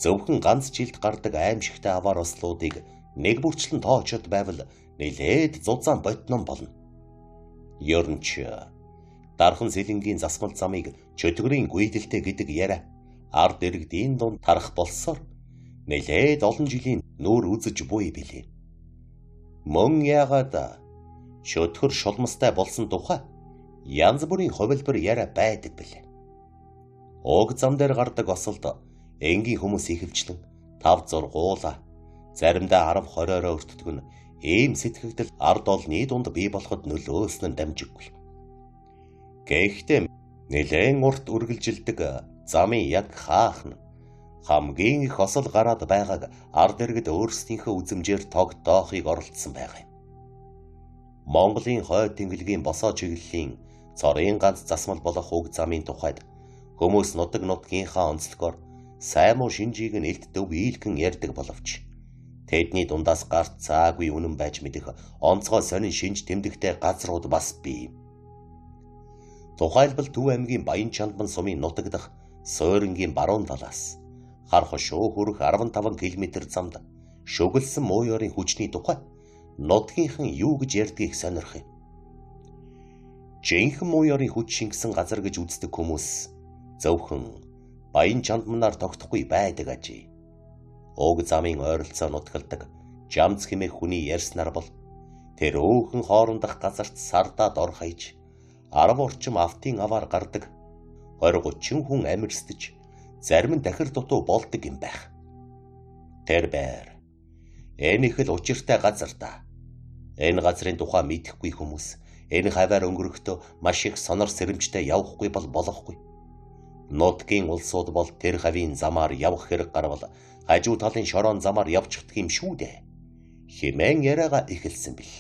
зөвхөн ганц жилд гардаг аимшигтай аваар ослуудыг нэг бүрчлэн тоочод байвал нэлээд зузаан ботном болно. Ер нь ч дархан сэлэнгийн засмал замыг чөтгөрийн гүйдэлтэй гэдэг яриа ард иргэдийн дунд тарах болсоор нэлээд олон жилийн нүүр үзэж буй билээ. Мөн яагаад чөтгөр шулмастай болсон тухай янз бүрийн хувилбар яриа байдаг билээ. Уг зам дээр гардаг осолд энгийн хүмүүс ихэвчлэн 5-6 уула заримдаа 10-20-ороо өртдөг нь ийм сэтгэгдэл ард олны дунд бий болоход нөлөөсөн нь дамжиггүй. Гэхдээ нэлээд урт үргэлжилдэг замын яг хаах нь хамгийн их осол гараад байгааг ард иргэд өөрсдийнхөө үзмжээр тогтоохыг оролдсон байгаа юм. Монголын хойд тэнглэгийн босоо чиглэлийн цорын ганц засмал болох уг замын тухайд хүмүүс нутаг нутгийнхаа онцлогоор сайн муу шинжийг нь элт дөв ийлхэн ярьдаг боловч тэдний дундаас гарт цаагүй үнэн байж мэдэх онцгой сонин шинж тэмдэгтэй газрууд бас бий. Тухайлбал Төв аймгийн Баян Чандман сумын нутаг дахь Суурингийн баруун талаас хар хошуу хүрэх 15 км замд шүглсэн мууёрын хүчний тухай нутгийнхан юу гэж ярьдгийг сонирх юм. Жинхэнэ мууёрын хүч шингэсэн газар гэж үздэг хүмүүс зөвхөн баян чандманаар тогтохгүй байдаг ажээ. Уг замын ойролцоо нутгалдаг жамц хэмээх хүний ярьснаар бол тэр өөхөн хоорондох газарт сардаад ор хаяж 10 орчим автын аваар гардаг 20-30 хүн амьдсдэж зарим нь дахир дутуу болдог юм байх. Тэр байр энэ их л учиртай газар да. Энэ газрын тухай мэдэхгүй хүмүүс энэ хаваар өнгөрөхдөө маш их сонор сэрэмжтэй явахгүй бол болохгүй. Нутгийн улсууд бол тэр хавийн замаар явах хэрэг гарвал хажуу талын шорон замаар явчихдаг юм шүү дээ. Хэмээн яриага эхэлсэн бил.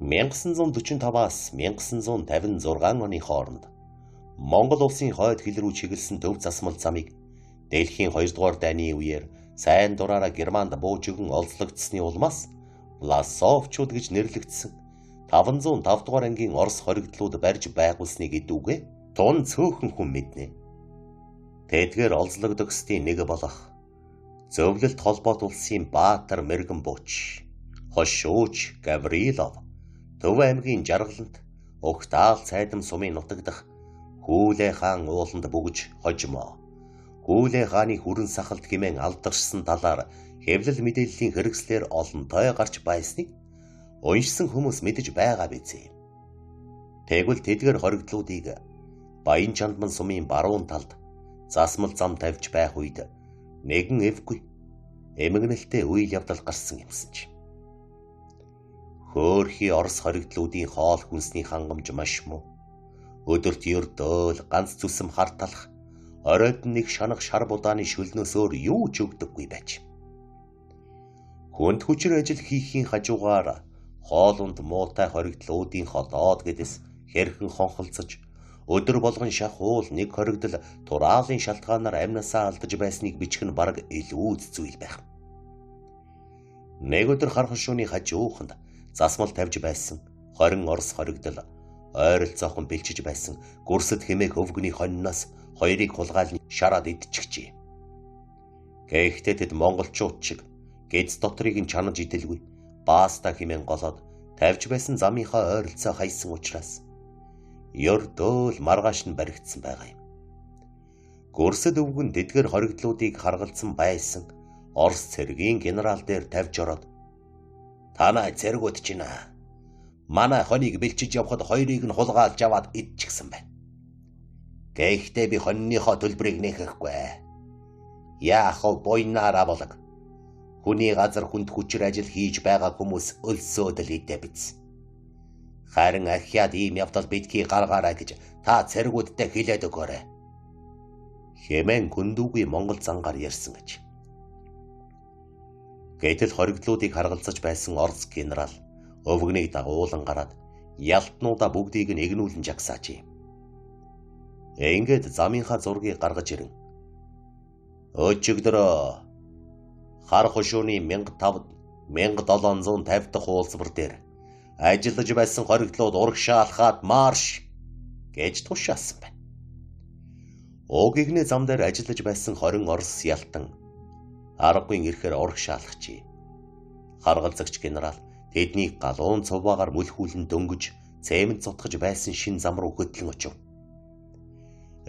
1945-аас 1956 оны хооронд Монгол улсын хойд хил рүү чиглэсэн төв засмал замыг Дэлхийн 2 дугаар дайны үеэр сайн дураараа Германд буужигэн олзлогдсны улмаас Власовчууд гэж нэрлэгдсэн 505 дугаар ангийн Орос хоригдлууд барьж байгуулсныг гэдүүгээ тун цөөхөн хүн мэднэ. Тэдгээр олзлогдохстын нэг болох Зөвлөлт холбоот улсын Баатар мэргэн бууч Хошууч Гаврилов Төв аймгийн Жаргалант Угтаал цайдам сумын нутаг дах Хүлээ хаан ууланд бүгж хожимо. Хүлээ хааны хүрэн сахалт хэмээн алдаршсан талаар хэвлэл мэдээллийн хэрэгслэр олонтой гарч байсныг уншсан хүмүүс мэдэж байгаа биз. Тэгвэл тэдгээр хоригдлуудыг Баян чандман сумын баруун талд засмал зам тавьж байх үед нэгэн эвгүй эмгэнэлтэй үйл явдал гарсан юмсан ч. Хөөрхий Орос хоригдлуудын хоол хүнсний хангамж маш муу. Өдөрт ердөөл ганц зүсэм хар талах оройд нэг шанах шар будааны шөлнөөс өөр юу ч өгдөггүй байж. Хүнд хүчээр ажил хийхийн хажуугаар хоолунд муутай хоригдлуудын холоод гэдэс хэрхэн хонхолцож өдөр болгон шахуул нэг хоригдл тураалын шалтгаанаар амнасаа алдаж байсныг бичих нь бараг илүү зүйл байх. Нэг өдөр хар хошууны хажууханд засмал тавьж байсан 20 Орос хоригдл ойролцоохон бэлчиж байсан гүрсэд хэмээх өвгөний хонноос хоёрыг хулгайлан шараад идчихжээ. Гэхдээ тэд монголчууд шиг гэз дотрыг нь чанаж идэлгүй бааста хэмээн голоод тавьж байсан замынхаа ойролцоо хайсан учраас ердөөл маргааш нь баригдсан байгаа юм. Гүрсэд өвгөн дэдгэр хоригдлуудыг харгалзсан байсан Орос цэргийн генерал дээр тавьж ороод танай цэргүүд чинь манай хоныг бэлчиж явхад хоёрыг нь хулгайлж аваад идчихсэн байна. Гэхдээ би хоньныхоо төлбөрийг нэхэхгүй. Яах вэ буйнаараа болог. Хүний газар хүнд хүчээр ажил хийж байгаа хүмүүс өлсөөд л идэ биз. Харин ахиад ийм явдал бидхий гаргаарай гэж та цэргүүдтэй хэлээд өгөөрэй. Хэмээн хүндүүгүй монгол зангаар ярьсан гэж. Гэтэл хоригдлуудыг харгалзаж байсан Орос генерал өвгөнийг дагуулan гараад ялтнуудаа бүгдийг нь эгнүүлэн жагсаажээ. Ингээд замынхаа зургийг гаргаж ирэн. Өчигдөр хар хошууны 1750 дахь уулзбар дээр ажиллаж байсан хоригдлууд урагшаалхаад марш гэж тушаасан байна. Уугигнээ зам дээр ажиллаж байсан 20 Орос ялтан аргагүй ирэхээр урагшаалхажээ. Харгалзагч генерал тэднийг галуун цуваагаар мүлхүүлэн дөнгөж цемент цутгаж байсан шин зам руу хөтлөн очив.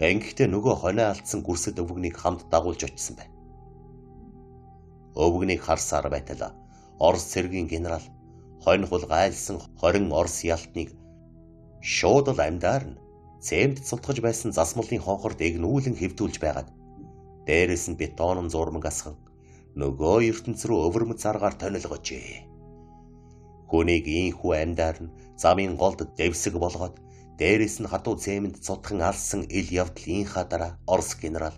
Ангихтээ нөгөө хоноо алдсан гүрсэд өвгөнийг хамт дагуулж очсон байна. Өвгөнийг харсаар байтал Орос цэргийн генерал хонь хулгайлсан 20 Орос ялтныг шууд л амьдаар нь цемент цутгаж байсан засмалын хонхорд эгнүүлэн хэвтүүлж байгаад дээрээс нь бетонон зурмаг асхан нөгөө ертөнц рүү өвөрмөц аргаар тонилгожээ. Хүнийг ийхүү амьдаар нь замын голд дэвсэг болгоод дээрээс нь хатуу цемент цутхан алсан ил явдлынхаа дараа Орос генерал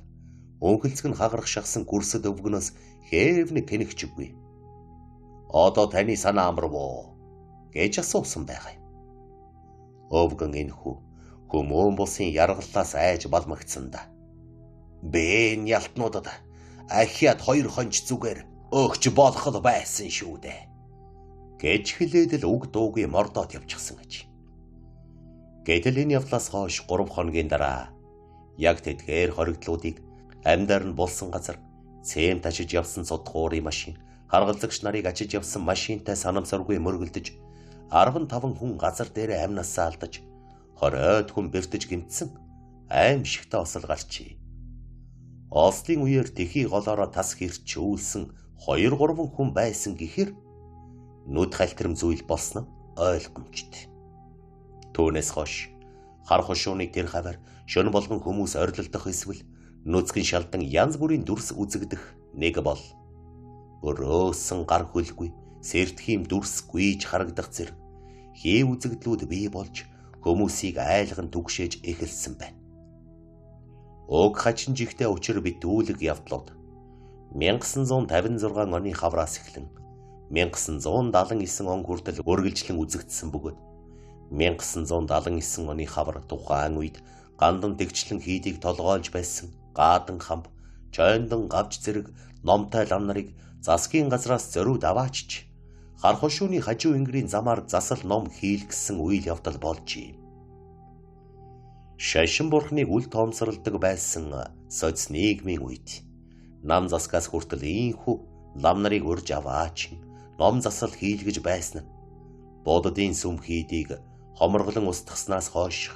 өнхөлцг нь хагарах шахсан гүрсэд өвгөнөөс хэвнэ кэнэгчгүй. Одоо таны санаа амарвуу гэж асуусан байгаа юм. Өвгөн энэхүү хүмүүн булсын яргаллаас айж балмагцсан да. Би энэ ялтнуудад ахиад 2 хонч зүгээр өгч болох л байсан шүү дээ. Гэж хэлээд л үг дуугүй мордоод явчихсан гэж. Гэтэл энэ явдлаас хойш 3 хоногийн дараа Яг тэдгээр хоригдлуудыг амьдаар нь булсан газар, цэм ташиж явсан судхуурын машин, харгалзагч нарыг ачиж явсан машинтай санамсаргүй мөргөлдөж, 15 хүн газар дээрээ амнасаа алдаж, 20 хүн бэртэж гэмтсэн аимшигтай осол гарчээ. Ослын үеэр тэхий голоороо тас хэрч үүлсэн 2-3 хүн байсан гэхээр нүд халтрэм зүйл болсон нь ойлгомжтой. Түүнээс хойш хар хушууны тэр хавар шөнө болгон хүмүүс орилдох эсвэл нүцгэн шалдан янз бүрийн дүрс үзэгдэх нэг бол өрөөсөн гар хөлгүй сэрдхийм дүрс гүйж харагдах зэрэг хийв үзэгдлүүд бий болж хүмүүсийг айлган түгшээж эхэлсэн байна. Уг хачин жигтэй учир битүүлэг явдлууд 1956 оны хавраас эхлэн 1979 он хүртэл үргэлжлэн үзэгдсэн бөгөөд 1979 оны хавар тухайн үед гандан тэгчлэн хийдийг толгойлж байсан гаадан хамб, чойндон гавж зэрэг номтой лам нарыг засгийн газраас зориуд аваачиж хар хушууны хажуу ингэрийн замаар засал ном хийлгэсэн үйл явдал болжээ. Шашин бурхныг үл тоомсоролдог байсан соц нийгмийн үед нам засгаас хүртэл ийхүү лам нарыг урьж аваач ном засал хийлгэж байсан нь бододын сүм хийдийг хоморглон устгаснаас хойш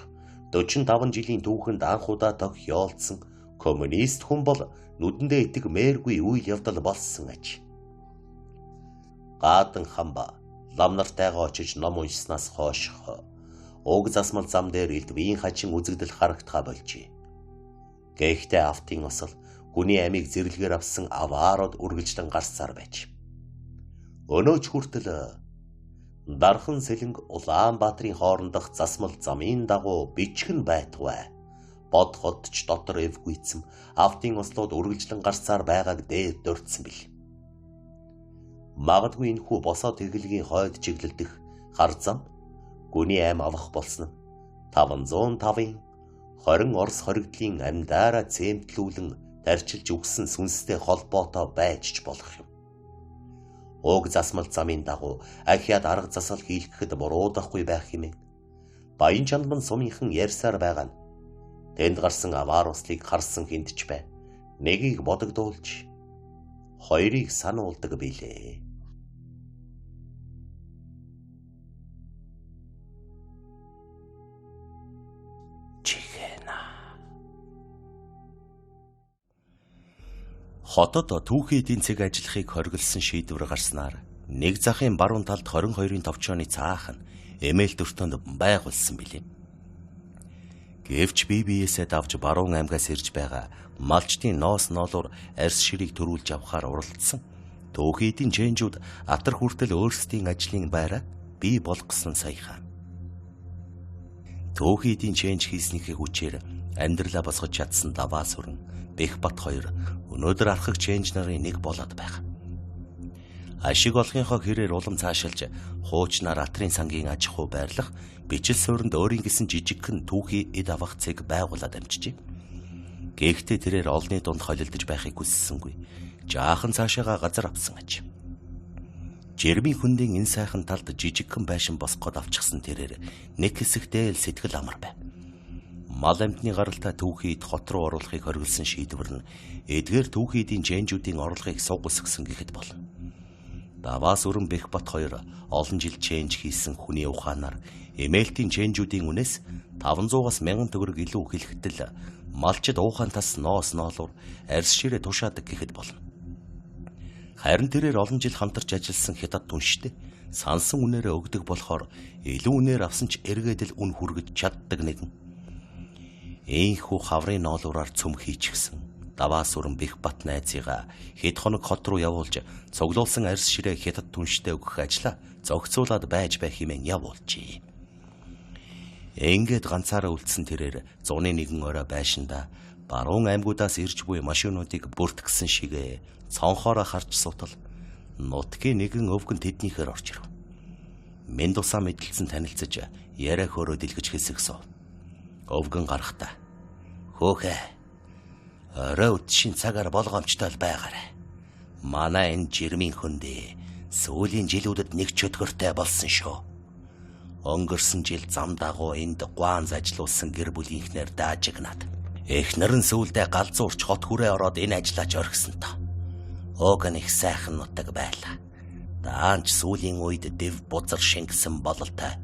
45 жилийн түүхэнд анх удаа тохиолдсон коммунист хүн бол нүдэндээ итэг мээргүй үйл явдал болсон аж. Гаадан хамба лам нартайгаа очиж ном уншснаас хойш уг засмал зам дээр элдвийн хачин үзэгдэл харагдхаа болжээ. Гэхдээ автын осол хүний амийг зэрлэгээр авсан аваарууд үргэлжлэн гарсаар байж. Өнөөж хүртэл Дархан Сэлэнг Улаанбаатарын хоорондох засмал замын дагуу бичгэн байтугай. Бод хотч дотор эвгүйцэм автын ослууд үргэлжлэн гарсаар байгааг дээр дурдсан бил. Магадгүй энэхүү босоо тэглэгийн хойд чиглэлдэх хар зам гүний аим авах болсон нь 505-ын 20 Орос хоригдлын амьдаараа цэмтлүүлэн тарчилж өгсөн сүнстэй холбоотой байж ч болох юм. Уг засмал замын дагуу ахиад арга засал хийлгэхэд буруудахгүй байх хэмээн Баян чанбан сумынхан ярьсаар байгаа нь тэнд гарсан аваар услыг харсан хүнд ч бай нэгийг бодогдуулж хоёрыг сануулдаг билээ. Хотод түүхий эдийн засаг ажиллахыг хориглосон шийдвэр гарснаар нэг захын баруун талд 22-ын товчооны цаах нь эмээл дөртөнд байгуулсан билээ. Гэвч BBS-д авч баруун аймгаас ирж байгаа малчдын ноос ноолуур арьс ширийг төрүүлж авахар уралдсан түүхий эдийн чэнжүүд атар хүртэл өөрсдийн ажлын байраа бий болгосон саяхан. Түүхий эдийн чэнж хийснийхээ хүчээр амьдралаа босгож чадсан даваа сүрэн Бэхбат хоёр өнөөдөр архаг чэнж нарын нэг болоод байгаа. Ашиг олгынхоо хэрээр улам цаашилж хуучнаар атрын сангийн аж ахуй байрлах бичил суурьнд өөрийн гэсэн жижигхэн түүхий эд авах цэг байгуулад амжижээ. Гэхдээ тэрээр олны дунд холилдож байхыг хүссэнгүй. Жаахан цаашаага газар авсан аж. Жирмийн хүндийн энэ сайхан талд жижигхэн байшин босгоод авчихсан тэрээр нэг хэсэгтээ л сэтгэл амар байв. Мал амьтны гаралтай түүхийд хот руу оруулахыг хориглосон шийдвэр нь эдгээр түүхийдийн чэнжүүдийн орлогыг сугсгсан гэхэд болно. Даваас өрн Бэхбат хоёр олон жил чэнж хийсэн хүний ухаанаар эмээлтийн чэнжүүдийн үнээс 500-аас 1000 төгрөг илүү хэлэхдээ малчид уухантаас ноос ноолуур арьс ширээ тушаадаг гэхэд болно. Харин тэрээр олон жил хамтарч ажилласан хятад түнштэй сансан үнээрээ өгдөг болохоор илүү үнээр авсан ч эргээд л үн хүргэж чаддаг нэгэн. Ийхүү хаврын ноолуураар цөм хийчихсэн даваас өрн Бэхбат найзыгаа хэд хоног хот руу явуулж цуглуулсан арьс ширээ хятад түнштэй өгөх ажлаа зохицуулаад байж байх хэмээн явуулжээ. Ингээд ганцаараа үлдсэн тэрээр 101 орой байшинда баруун аймгуудаас ирж буй машинуудыг бүртгэсэн шигээ цонхоороо харж сутал нутгийн нэгэн өвгөн тэднийхээр орж ирв. Мен тусаа мэдлэлсэн танилцаж яриа хөөрөө дэлгэж хэлсэгсв. Өвгөн гарахтаа хөөхэ орой өдшийн цагаар болгоомжтой байгаарай. Манай энэ жирмийн хөндөө сүүлийн жилүүдэд нэг чөтгөртэй болсон шүү. Өнгөрсөн жил зам дагуу энд гуанз ажиллуулсан гэр бүлийнхнэр даажигнаад Эхнэр нь сүүлдээ галзуурч хот хүрээ ороод энэ ажиллаач орхисон тоо. Ууг нь их сайхан нутаг байлаа. Даанч сүүлийн үед дэв бузар шингэсэн бололтой.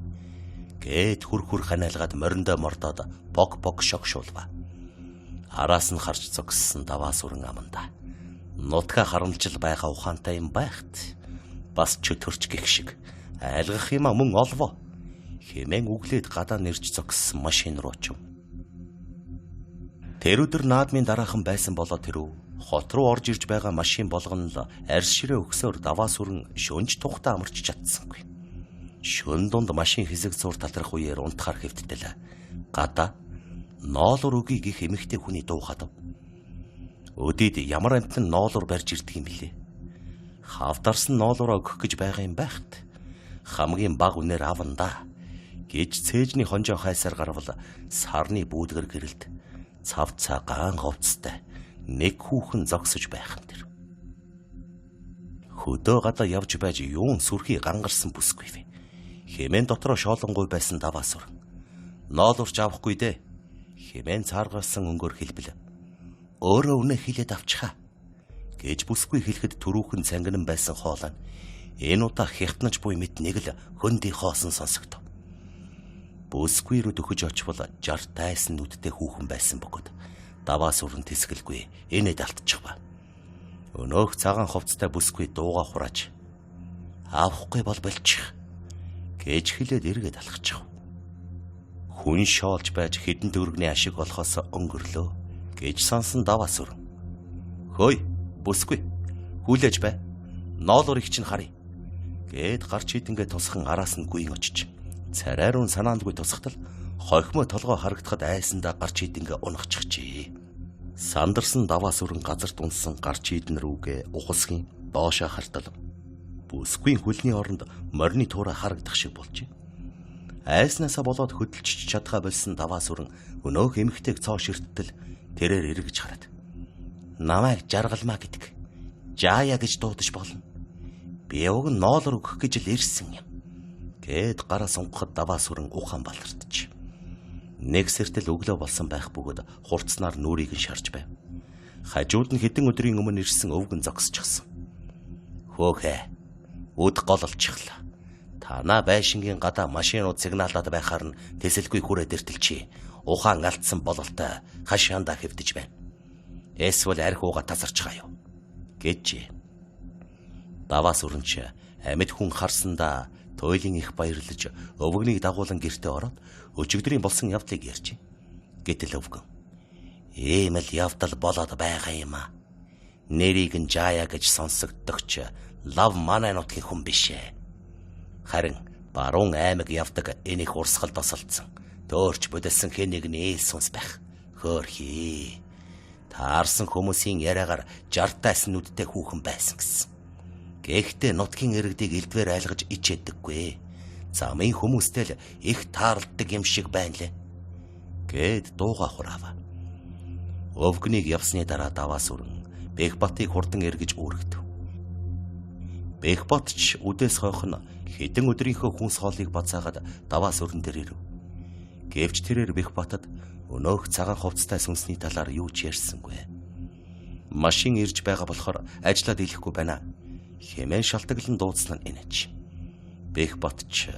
Гээд хүр ханиалгаад мориндоо мордоод бог шогшуулва. Араас нь харж зогссон даваа сүрэн аманда. Нутга харамжил байгаа ухаантай юм байхт. Бас чөтгөрч гих шиг айлгах юм мөн олвоо. Хэмээн үглээд гадаа нэрж зогссон машин руу очив. Тэр өдөр наадмын дараахан байсан болоо тэрв хот руу орж ирж байгаа машин болгоно л арьс ширээ өгсөөр даваа сүрэн шөнж тухтаа амарч чадсангүй. Шөн дунд машин хэсэг зур талрах үеэр унтахаар хэвтдэл. Гадаа ноолор өгийг их эмэгтэй хүний дуу хадав. Өдийд ямар амтан ноолор барьж ирдэг юм бэлээ. Хавдарсан ноолороо өгөх гэж байгаа юм байхт хамгийн баг үнээр авандаа гэж цээжний хонжоо хайсаар гарвал сарны бүүдгэр гэрэлд цав цагаан говцтой нэг хүүхэн зогсож байх нь тэр. Хөдөө гадаа явж байж юун сүрхий гангарсан бүсгүй вэ? Хэмээн дотроо шоолонгуй байсан даваа сүр. Ноолурч авахгүй дээ. Хэмээн цааргарсан өнгөөр хэлбэл. Өөрөө үнэ хэлээд авчихаа. Гэж бүсгүй хэлэхэд түрүүхэн цангинан байсан хоолой. Энэ удаа хятнаж буй мэд нэг л хөндөй хоосон сонсогдов. Бүсгүй рүү дөхөж очвол 60 тайсан нүдтэй хүүхэн байсан бөгөөд даваа сүрэн тэсгэлгүй энэд алтчихва. Өнөөх цагаан хувцтай бүсгүй дууга хурааж авахгүй бол болчих гэж хэлээд эргээд алхачих. Хүн шоолж байж хідэн төгрөгний ашиг болохоос өнгөрлөө гэж сонсон даваа сүрэн. Хөөе бүсгүй хүлээж бай. Ноолор их чинь харъя. Гээд гарч идэнгээ тусхан араас нь гүйн очиж. Царайрун санаандгүй тусахтал хохимо толгой харагдахад айсандаа гарч идэнгээ унахчихжээ. Сандарсан даваа сүрэн газарт унсан гарч идэн рүүгээ ухасгийн доошоо хартал. Бүсгүй хөлний оронд морины туурай харагдах шиг болжээ. Айснасаа болоод хөдөлж чадхаа болсон даваа сүрэн өнөөх эмхтэйг цоо ширттэл тэрээр эргэж хараад. Намайг жаргалмаа гэдэг. Жаая гэж дуудаж болно. Би уг нь ноолор өгөх гэж л ирсэн юм. Гээд гараа сунгахад даваа сүрэн ухаан балартж. Нэг сэртэл өглөө болсон байх бөгөөд хурцнаар нүрийг нь шарж байв. Хажууд нь хэдэн өдрийн өмнө ирсэн өвгөн зогсчихсон. Хөөхэ. Үд гололчихлаа. Танаа байшингийн гадаа машинууд сигналаад байхаар нь тэсэлгүй хүрээд иртэлчи. Ухаан алдсан бололтой хашаандаа хэвдэж байна. Эсвэл арх ууга тасарчихаа юу гэж. Даваа сүрэнч амьд хүн харсандаа туйлын их баярлаж өвгөнийг дагуулan гэртээ ороод өчигдрийн болсон явдлыг ярьж. Гэтэл өвгөн ийм л явдал болоод байгаа юм а. Нэрийг нь Жая гэж сонсогддогч лав манай нутгийн хүн бишээ. Харин баруун аймаг явдаг энийх урсгал тосолдсон төөрч бодсон хэн нэг нь сүнс байх. Хөөрхий. Таарсан хүмүүсийн яриагаар 60 тайсан нүдтэй хүүхэн байсан гэсэн. Гэхдээ нутгийн иргэдийг элдвэр айлгаж ичээдэггүй. Замын хүмүүстэй л их таарладаг юм шиг байна лээ. Гээд дууга хураава. Өвгөнийг явсны дараа даваа сүрэн Бэхбатыг хурдан эргэж үүргэв. Бэхбат ч үдээс хойхон хэдэн өдрийнхөө хүнс хоолыг бацаагаад даваа сүрэн дээр ирэв. Гэвч тэрээр Бэхбатад өнөөх цагаан хувцтай сүнсний талаар юу ч ярьсангүй. Машин ирж байгаа болохоор ажиллаад ирэхгүй байна. Хэмээн шалтгаглан дуудсан нь энэч. Бэхбат ч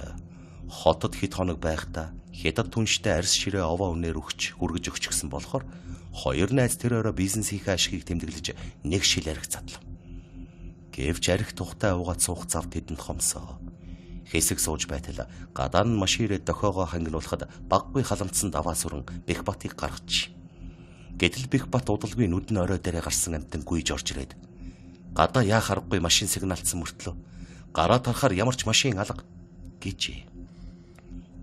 хотод хэд хоног байхдаа хятад түнштэй арьс ширээ овоо үнээр өгч хүргэж өгч гсэн болохоор хоёр найз тэрээр бизнес хийх ашгийг тэмдэглэж нэг шил арх задлав. Гэвч арх тухтай уугаад суух зав тэдэнд хомсоо. Хэсэг сууж байтал гадаа нь машинээ дохоогоо хангинуулахад баггүй халамтсан даваа сүрэн Бэхбатыг гаргач. Гэтэл Бэхбат удалгүй нүдэн орой дээрээ гарсан амтан гүйж орж ирээд гадаа яа харахгүй машин сигналцсан мөртлөө гараа тарахаар ямар ч машин алга гэж.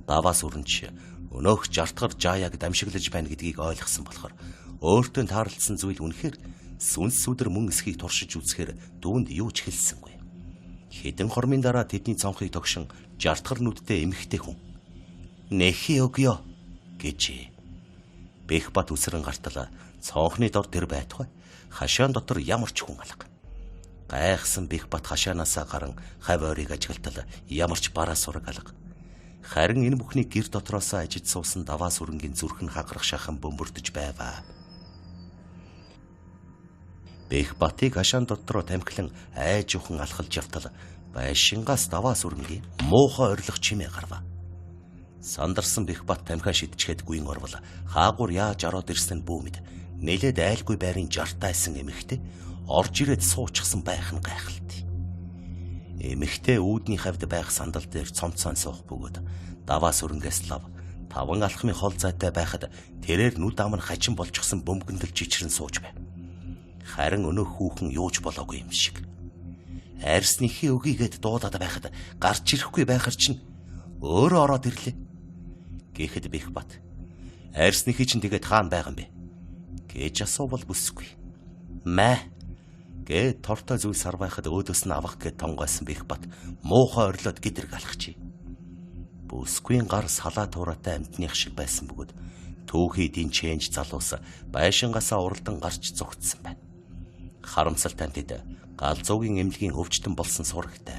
Даваа сүрэнч өнөөх жартгар Жаяг дамшиглаж байна гэдгийг ойлгосон болохоор өөртөө таарлцсан зүйл үнэхээр сүнс сүдэр мөн эсхийг туршиж үзэхээр дүүнд юу ч хэлсэнгүй. Хэдэн хормын дараа тэдний цонхыг тогшин жартгар нүдтэй эмэгтэй хүн "Нэхи өгё" гэж. Бэхбат үсрэн гартал цонхны дор тэр байтугай хашаан дотор ямар ч хүн алга. Гайхсан Бэхбат хашаанаасаа гарan хав ойрыг ажиглалтал ямар ч бараа сураг алга. Харин энэ бүхний гэр дотроосоо ажиж суусан даваа сүрэнгийн зүрх нь хагарах шахан бөмбөрдөж байваа. Бэхбатыг хашаан дотроо тамхилан айжуухан алхалж явтал байшингаас даваа сүрэнгийн муухай орилох чимээ гарва. Сандарсан Бэхбат тамхиа шидчихэд гүйн орвол хаагур яаж ороод ирсэн нь бүүмэд нэлээд айлгүй байрын жартайсан эмэгтэй орж ирээд суучихсан байх нь гайхалтай. Эмэгтэй үүдний хавьд байх сандал дээр цомцоон суух бөгөөд даваа сүрэнгээс лав таван алхмын хол зайтай байхад тэрээр нүд ам нь хачин болчихсон бөмбөгөндөл жичрэн сууж байв. Харин өнөөх хүүхэн юуж болоогүй юм шиг. Арьсныхээ өгийгээд дуудаад байхад гарч ирэхгүй байхар чинь өөрөө ороод ирлээ. Гэхэд Бэхбат арьсныхий чинь тэгээд хаана байгаа юм бэ гэж асуувал бүсгүй. Мэ гэ тортой зүйл сар байхад өөдөөс нь авах гэд тонгойсон Бэхбат муухай орлоод гидэрг алхачи. Бүсгүйн гар салаа туураатай амтных шиг байсан бөгөөд түүхий дин чэнж залуус байшингаасаа уралдан гарч зогтсон байна. Харамсалтай тэд галзуугийн эмнэлгийн өвчтөн болсон сурагтай